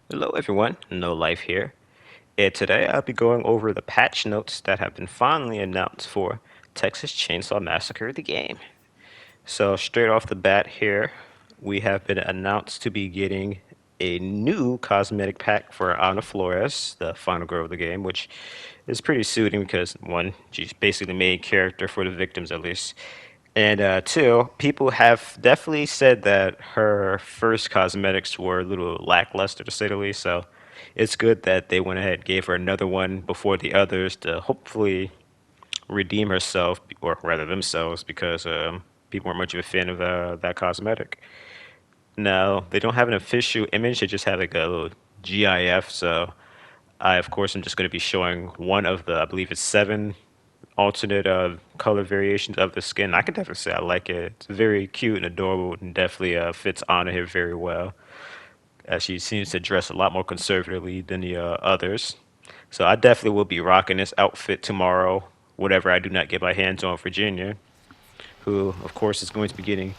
Hello everyone, No Life here, and today I'll be going over the patch notes that have been finally announced for Texas Chainsaw Massacre the game. So straight off the bat here, we have been announced to be getting a new cosmetic pack for Ana Flores, the final girl of the game, which is pretty suiting because one, she's basically the main character for the victims at least. And two, people have definitely said that her first cosmetics were a little lackluster to say the least. So it's good that they went ahead and gave her another one before the others to hopefully redeem herself, or rather themselves, because people weren't much of a fan of that cosmetic. Now, they don't have an official image, they just have like a little GIF. So I, of course, am just going to be showing one of the, I believe it's seven alternate color variations of the skin. I can definitely say I like it. It's very cute and adorable, and definitely fits Anna here very well, as she seems to dress a lot more conservatively than the others. So I definitely will be rocking this outfit tomorrow, whatever I do not get my hands on Virginia, who, of course, is going to be getting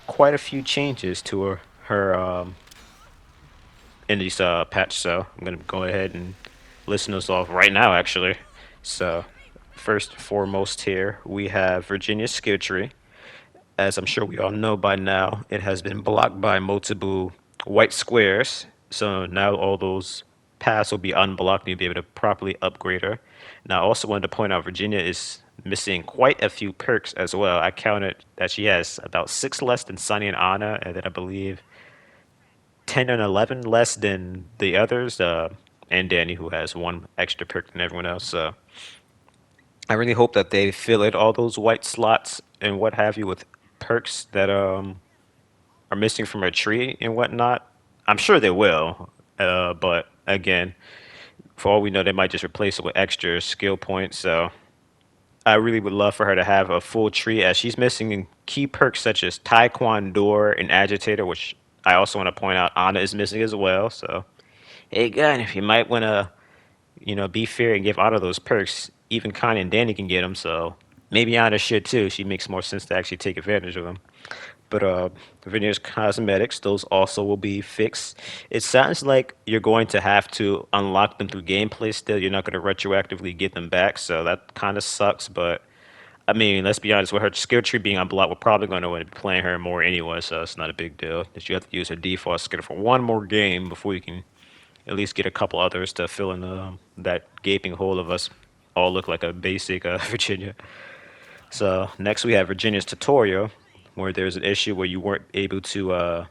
quite a few changes to her in this patch. So I'm going to go ahead and listen those off right now, actually. So, first and foremost, here we have Virginia's skill tree. As I'm sure we all know by now, it has been blocked by multiple white squares. So now all those paths will be unblocked and you'll be able to properly upgrade her. Now, I also wanted to point out Virginia is missing quite a few perks as well. I counted that she has about six less than Sunny and Anna, and then I believe 10 and 11 less than the others, and Danny, who has one extra perk than everyone else. So I really hope that they fill in all those white slots and what have you with perks that are missing from a tree and whatnot. I'm sure they will, but again, for all we know, they might just replace it with extra skill points. So I really would love for her to have a full tree, as she's missing key perks such as Taekwondo and Agitator, which I also want to point out Anna is missing as well. So hey, again, if you might want to, be fair and give Anna those perks, even Connie and Danny can get them. So maybe Anna should too. She makes more sense to actually take advantage of them. But Veneer's cosmetics, those also will be fixed. It sounds like you're going to have to unlock them through gameplay still. You're not going to retroactively get them back, so that kind of sucks. But I mean, let's be honest, with her skill tree being unblocked, we're probably going to be playing her more anyway, so it's not a big deal. Just you have to use her default skill for one more game before you can at least get a couple others to fill in that gaping hole of us all look like a basic Virginia. So next we have Virginia's tutorial, where there's an issue where you weren't able to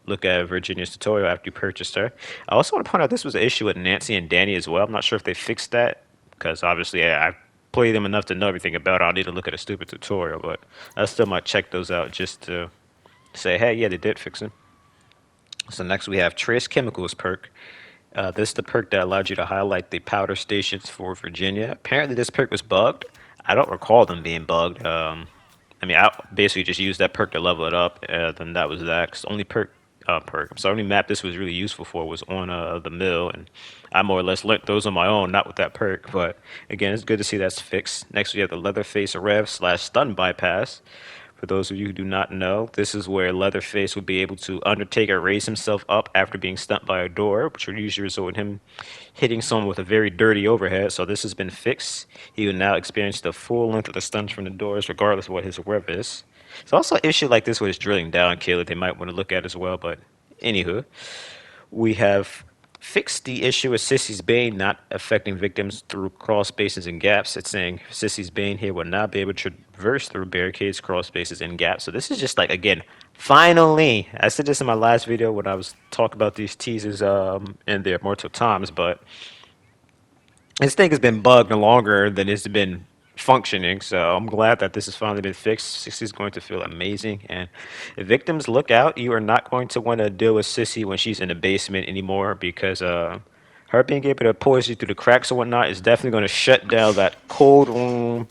look at Virginia's tutorial after you purchased her. I also want to point out this was an issue with Nancy and Danny as well. I'm not sure if they fixed that, because obviously I've played them enough to know everything about it. I'll need to look at a stupid tutorial, but I still might check those out just to say, hey, yeah, they did fix it. So next we have Trace Chemicals perk. This is the perk that allowed you to highlight the powder stations for Virginia. Apparently this perk was bugged. I don't recall them being bugged. I mean, I basically just used that perk to level it up, then that was that. 'Cause the only I'm sorry, only map this was really useful for was on the mill, and I more or less learnt those on my own, not with that perk. But again, it's good to see that's fixed. Next, we have the Leatherface Rev slash Stun Bypass. For those of you who do not know, this is where Leatherface would be able to undertake or raise himself up after being stunned by a door, which would usually result in him hitting someone with a very dirty overhead. So this has been fixed. He will now experience the full length of the stuns from the doors, regardless of what his rev is. It's also an issue like this with his drilling down kill that they might want to look at as well. But anywho, we have fixed the issue with Sissy's Bane not affecting victims through crawl spaces and gaps. It's saying Sissy's Bane here will not be able to traverse through barricades, crawl spaces, and gaps. So this is just like, again, finally. I said this in my last video when I was talking about these teasers in their mortal times, but this thing has been bugged longer than it's been functioning, so I'm glad that this has finally been fixed. 60 is going to feel amazing, and if victims, look out. You are not going to want to deal with Sissy when she's in the basement anymore, because her being able to poison you through the cracks and whatnot is definitely going to shut down that cold room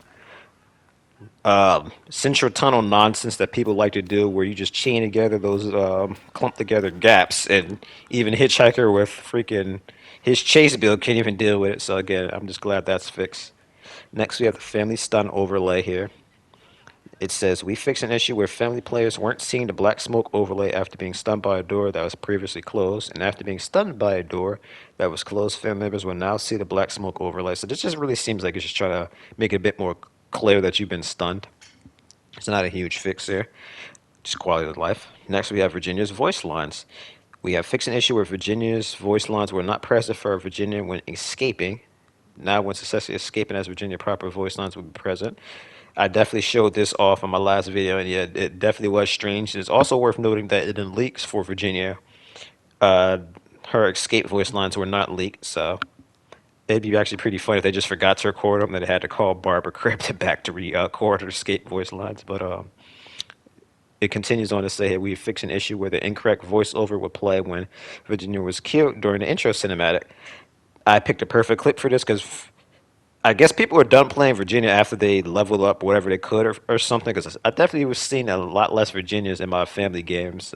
central tunnel nonsense that people like to do, where you just chain together those clump together gaps, and even Hitchhiker with freaking his chase build can't even deal with it. So again, I'm just glad that's fixed. Next, we have the family stun overlay here. It says, we fixed an issue where family players weren't seeing the black smoke overlay after being stunned by a door that was previously closed. And after being stunned by a door that was closed, family members will now see the black smoke overlay. So this just really seems like it's just trying to make it a bit more clear that you've been stunned. It's not a huge fix there, just quality of life. Next, we have Virginia's voice lines. We have fixed an issue where Virginia's voice lines were not present for Virginia when escaping. Now, when successfully escaping as Virginia, proper voice lines will be present. I definitely showed this off in my last video, and yeah, it definitely was strange. It's also worth noting that in leaks for Virginia, uh, her escape voice lines were not leaked, so it'd be actually pretty funny if they just forgot to record them, that they had to call Barbara Crypt back to record her escape voice lines. But it continues on to say, hey, we fixed an issue where the incorrect voiceover would play when Virginia was killed during the intro cinematic. I picked a perfect clip for this because I guess people were done playing Virginia after they leveled up whatever they could or something. Because I definitely was seeing a lot less Virginias in my family games.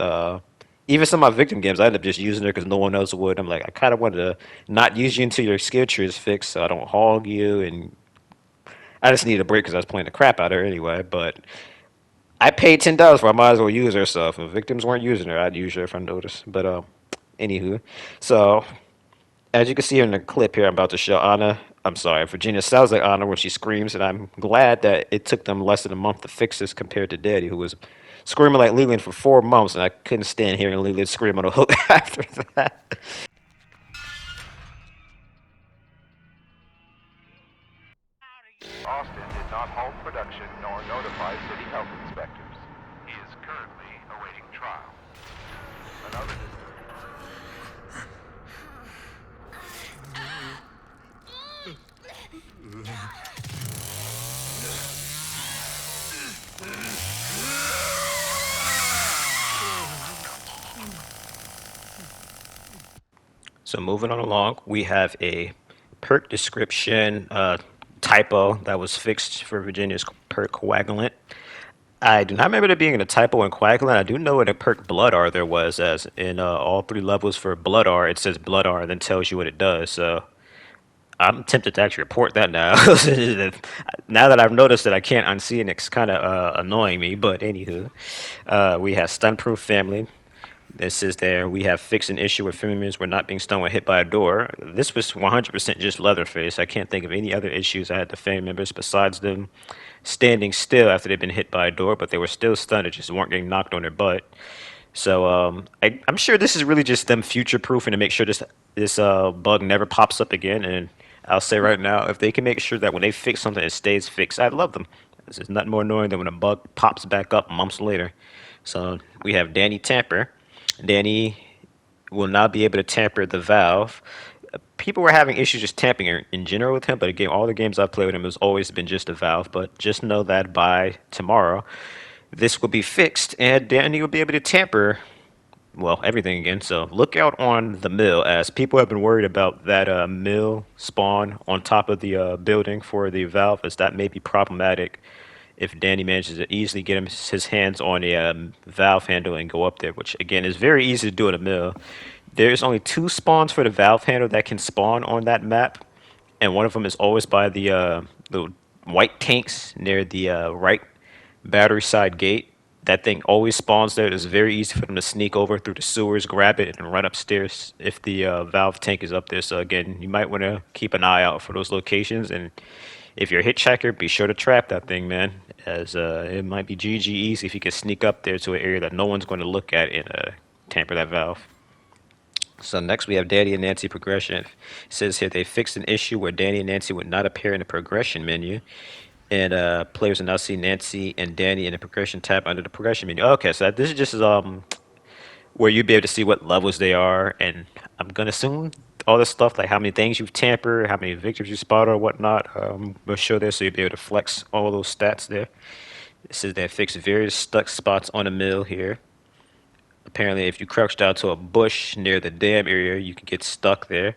Even some of my victim games, I ended up just using her because no one else would. I'm like, I kind of wanted to not use you until your skill tree is fixed, so I don't hog you. And I just needed a break because I was playing the crap out of her anyway. But I paid $10 for. I might as well use her. So if victims weren't using her, I'd use her if I noticed. But anywho, so as you can see in the clip here, I'm about to show Anna. I'm sorry, Virginia sounds like Anna when she screams, and I'm glad that it took them less than a month to fix this compared to Daddy, who was screaming like Leland for 4 months, and I couldn't stand hearing Leland scream on a hook after that. Austin did not halt production nor notify city health inspectors. He is currently awaiting trial. Another So moving on along, we have a perk description typo that was fixed for Virginia's perk coagulant. I do not remember there being a typo in coagulant. I do know what a perk blood R there was, as in all three levels for blood R, it says blood R and then tells you what it does. So I'm tempted to actually report that now. Now that I've noticed that I can't unsee it, it's kind of annoying me. But anywho, we have stun proof family. This is there. We have fixed an issue where family members were not being stunned when hit by a door. This was 100% just Leatherface. I can't think of any other issues I had to family members besides them standing still after they'd been hit by a door, but they were still stunned. They just weren't getting knocked on their butt. So I'm sure this is really just them future proofing to make sure this bug never pops up again. And I'll say right now, if they can make sure that when they fix something, it stays fixed, I'd love them. This is nothing more annoying than when a bug pops back up months later. So we have Danny Tamper. Danny will now be able to tamper the valve. People were having issues just tampering in general with him, but again, all the games I've played with him has always been just a valve. But just know that by tomorrow, this will be fixed, and Danny will be able to tamper, well, everything again. So look out on the mill, as people have been worried about that mill spawn on top of the building for the valve, as that may be problematic if Danny manages to easily get his hands on a valve handle and go up there, which again is very easy to do in a mill. There's only two spawns for the valve handle that can spawn on that map, and one of them is always by the white tanks near the right battery side gate. That thing always spawns there. It's very easy for them to sneak over through the sewers, grab it, and run upstairs if the valve tank is up there. So again, you might want to keep an eye out for those locations. And if you're a hitchhiker, be sure to trap that thing, man, as it might be GG easy if you can sneak up there to an area that no one's going to look at and tamper that valve. So next we have Danny and Nancy progression. It says here they fixed an issue where Danny and Nancy would not appear in the progression menu. And players will now see Nancy and Danny in the progression tab under the progression menu. Okay, so this is just where you'll be able to see what levels they are, and I'm gonna assume all this stuff like how many things you've tampered, how many victims you spotted or whatnot. We'll show there, so you'll be able to flex all those stats there. It says they fixed various stuck spots on the mill here. Apparently, if you crouch down to a bush near the dam area, you can get stuck there.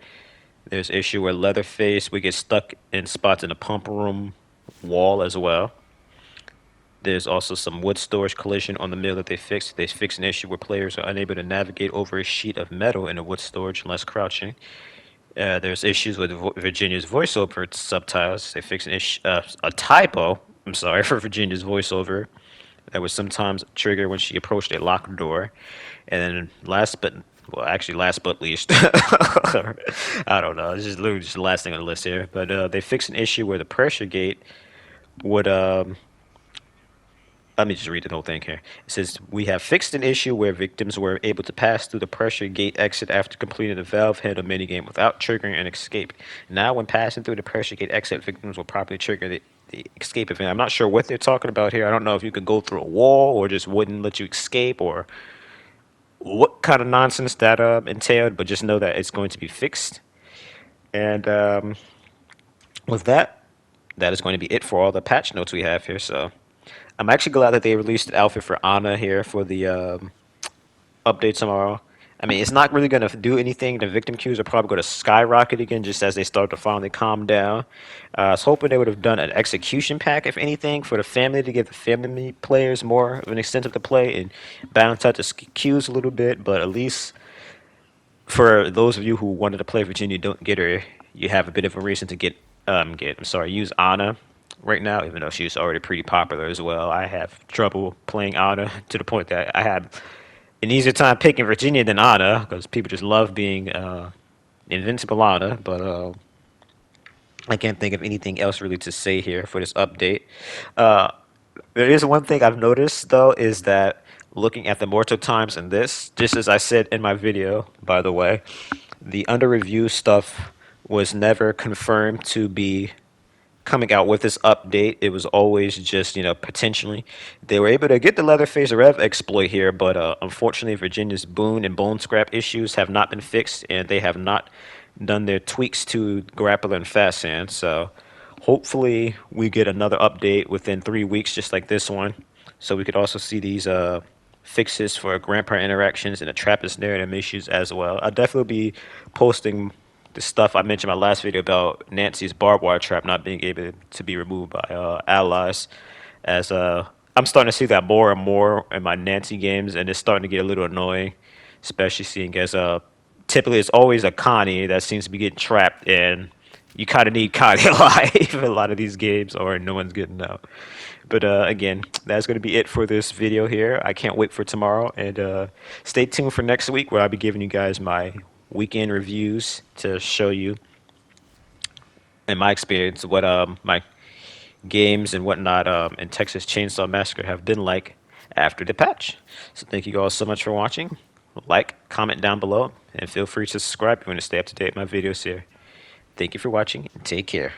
There's an issue where Leatherface we get stuck in spots in the pump room wall as well. There's also some wood storage collision on the mill that they fixed. They fixed an issue where players are unable to navigate over a sheet of metal in the wood storage unless crouching. There's issues with Virginia's voiceover subtitles. They fixed a typo. I'm sorry for Virginia's voiceover that would sometimes trigger when she approached a locked door. And then last but least, I don't know. This is literally just the last thing on the list here. But they fixed an issue where the pressure gate would let me just read the whole thing here. It says, we have fixed an issue where victims were able to pass through the pressure gate exit after completing the valve handle minigame without triggering an escape. Now, when passing through the pressure gate exit, victims will properly trigger the escape event. I'm not sure what they're talking about here. I don't know if you could go through a wall or just wouldn't let you escape or what kind of nonsense that entailed, but just know that it's going to be fixed. And with that, that is going to be it for all the patch notes we have here. So I'm actually glad that they released an outfit for Ana here for the update tomorrow. I mean, it's not really going to do anything. The victim queues are probably going to skyrocket again just as they start to finally calm down. I was hoping they would have done an execution pack, if anything, for the family to give the family players more of an incentive to play and balance out the queues a little bit. But at least for those of you who wanted to play Virginia, don't get her. You have a bit of a reason to use Ana right now, even though she's already pretty popular as well. I have trouble playing Ana to the point that I had an easier time picking Virginia than Ana because people just love being invincible Ana. But I can't think of anything else really to say here for this update. Uh, there is one thing I've noticed though is that looking at the mortal times in this, just as I said in my video, by the way, the under review stuff was never confirmed to be coming out with this update. It was always just, potentially. They were able to get the Leatherface Rev exploit here, but unfortunately, Virginia's Boon and Bone Scrap issues have not been fixed, and they have not done their tweaks to Grappler and Fast Sand. So hopefully, we get another update within 3 weeks, just like this one. So we could also see these fixes for grandpa interactions and the Trappist narrative issues as well. I'll definitely be posting the stuff I mentioned in my last video about Nancy's barbed wire trap not being able to be removed by allies. As I'm starting to see that more and more in my Nancy games, and it's starting to get a little annoying, especially seeing as typically it's always a Connie that seems to be getting trapped, and you kind of need Connie alive in a lot of these games, or no one's getting out. But again, that's going to be it for this video here. I can't wait for tomorrow, and stay tuned for next week where I'll be giving you guys my weekend reviews to show you, in my experience, what my games and whatnot in Texas Chainsaw Massacre have been like after the patch. So thank you all so much for watching. Like, comment down below, and feel free to subscribe if you want to stay up to date with my videos here. Thank you for watching, and take care.